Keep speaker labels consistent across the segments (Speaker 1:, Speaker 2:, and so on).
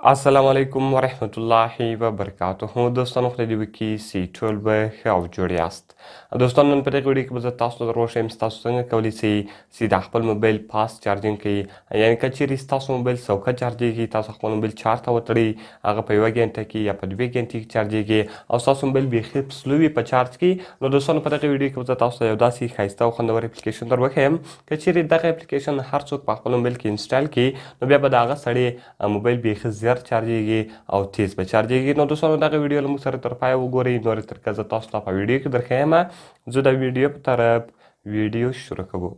Speaker 1: السلام علیکم ورحمت الله وبرکاته. دوستانو خدای دې وکړي چې ټول به ښه او جوړ یاست. دوستانو نن په دغه ویډیو کې به زه تاسو ته در وښیم چې تاسو څنګه کولی سئ چې د خپل موبایل فاسټ چارجینګ کوي. یعنې که چیرې ستاسو موبایل سوکه چارجېږي، تاسو خپل موبایل چارج ته وتړئ، هغه په 1 ګنټه کې یا په 2 ګنټې کې چارجېږي او ستاسو موبایل بیخي سلو وي په چارج کې. نو دوستانو په دغه ویډیو کې به زه تاسو ته یو داسې ښایسته او خوندور اپلیکیشن در وښیم. که چیرې دغه اپلیکیشن هر څوک په خپل موبایل کې انسټال کړي، نو بیا به د هغه سړي موبایل بیخي زیات چارجېږي او تیز به چارجېږي. نو دوستانو دغه ویډیو له موږ سره تر پایه وګورئ. نورې طریقه زه تاسو ته په ویډیو کې درښیم. زه د ویډیو په طرف ویډیو شروع کوو.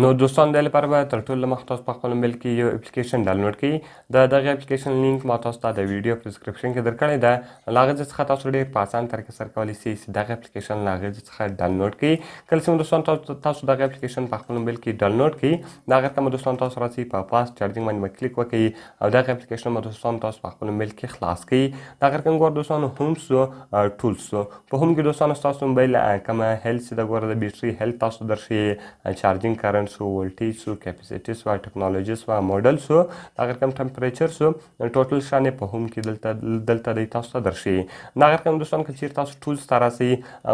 Speaker 1: نو دوستان د لپاره به تر ټولو مخکې تاسو په خپل موبایل کې یو اپلیکیشن ډاونلوډ کړئ. د دغه اپلیکیشن لینک ما تاسو ته د ویډیو په ډسکرپشن کې درکړې ده. له هغه ځای څخه تاسو ډېر په اسان طریقه سره کولی سئ چې دغه اپلیکیشن له هغې ځای څخه ډاونلوډ کړئ. کله چې مو دوستان تاسو دغه اپلیکیشن په خپل موبایل کې ډاونلوډ کړئ، د هغه څخه مو دوستان تاسو راسئ په فاسټ چارجینګ باندې به کلیک وکړئ او دغه اپلیکیشن مو دوستان تاسو په خپل موبایل کې خلاص کړئ. د هغه رقم ګوره دوستانو هوم سو ټولز سو. په هوم کې دوستانو ستاسو موبایل کومه هیلث چې ده ګوره د بیټري هیلث تاسو درښیي، چارجینګ کرنټ سو، ولټیج سو، کیپیسټي سو، ټکنالوژي سو، موډل سو، د هغه رقم ټمپریچر سو، ټوټل شان یې په هوم کې دلته دی تاسو ته درښیي. د هغه رقم دوستان که چیرې تاسو ټولز ته راسئ،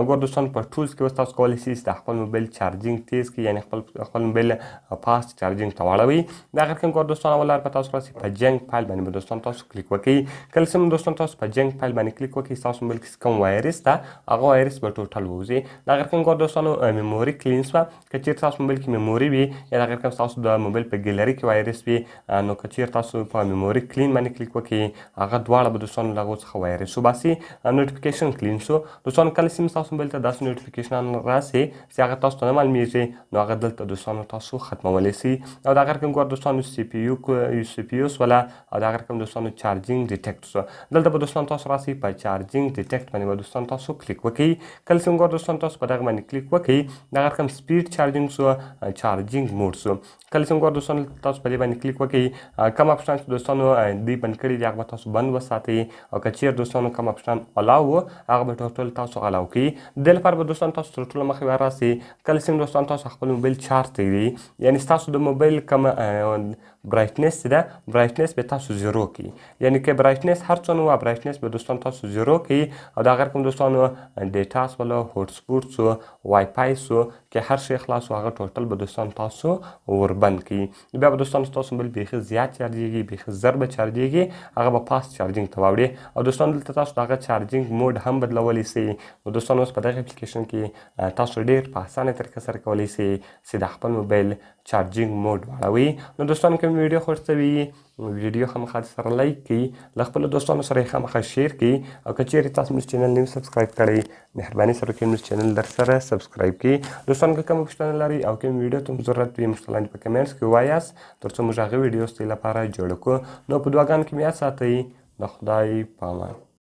Speaker 1: ګوره دوستان په ټولز کې اوس تاسو کولی سئ چې د خپل موبایل چارجینګ تیز کړئ، یعنې خپل موبایل فاسټ چارجینګ ته واړوئ. د هغه رقم ګوره دوستان اول لار به تاسو راسئ په جنګ فایل باندې به دوستان تاسو کلیک وکړئ. کله چې دوستان تاسو په جنګ فایل باندې کلیک وکړئ، ستاسو موبایل کې کوم وایرس ده هغه وایرس به ټوټل ووځي. د هغه رقم ګوره دوستانو میموري کلین سوه. که چیرې تاسو موبایل کې میموري وي یا د هغه رقم ستاسو د موبایل په ګیلري کې وایرس وي، نو که چیرې تاسو په میموري کلین باندې کلیک وکړئ، هغه دواړه به دوستانو له هغو څخه وایرس وباسي. نوټیفیکیشن کلین سو. دوستانو کله چې ستاسو موبایل ته داسې نوټیفیکیشن راسي چې هغه تاسو ته نه معلومیږي، نو هغه دلته دوستانو تاسو ختمولی سئ. او د هغه رقم ګوره دوستانو سی پی یو سوله او د هغه رقم دوستانو چارجینګ ډیټیکټ سو. دلته به دوستان تاسو راسئ په چارجینګ ډیټیکټ باندې به دوستان تاسو کلیک وکړئ. کله چې ګوره دوستان تاسو په دغه باندې کلیک وکړئ، د هغه رقم سپیډ چارجینګ سو، چارجینګ موډ سو. کله چې ګوره دوستان تاسو په دې باندې کلیک وکړئ، کوم اپشن چې دوستانو دوی بند کړي دي هغه به تاسو بند وساتئ، او که چیرې دوستانو کوم اپشن الاو و هغه به ټوټل تاسو الاو کړئ. د دې لپاره به دوستان تاسو تر ټولو مخکې به راسئ. کله چې دوستان تاسو خپل موبایل چارج ته کړئ، یعنې ستاسو د موبایل کومه برایټنس چې ده، برایټنس به تاسو زیرو کړئ. یعنې که برایټنس هر څونه وه، برایټنس به دوستان تاسو زیرو کړئ. او د هغه رقم دوستانو ډیټا سوله، هوټ سپوټ سو، وای فای سو، که هر شی خلاص و هغه ټوټل به دوستان تاسو وربند کړئ. بیا به دوستان ستاسو موبایل بیخي زیات چارجېږي، بیخي زر به چارجېږي، هغه به فاسټ چارجینګ ته واوړي. او دوستان دلته تاسو د هغه چارجینګ موډ هم بدلولی سئ. نو دوستان اوس په دغه اپلیکیشن کې تاسو ډېر په اسانه طریقه سره کولی سئ چې د خپل موبایل چارجینګ موډ واړوئ. نو دوستانو که مې ویډیو خوښ شوي، ویډیو خامخا سره لایک کړئ، له خپلو دوستانو سره یې خامخا شیر کړئ. او که چیرې تاسو زموږ چینل نه وي سبسکرایب کړی، مهرباني سره وکړئ زموږ چینل در سره سبسکرایب کړئ. دوستانو که کومه پوښتنه لرئ او کوم ویډیو ته مو ضرورت وي، موږ ته لاندې په کمنټس کې ووایاست، تر څو موږ هغه ویډیو ستاسو لپاره جوړه کړو. نو په دعاګانو کې مې یاد ساتئ. د خدای په امان.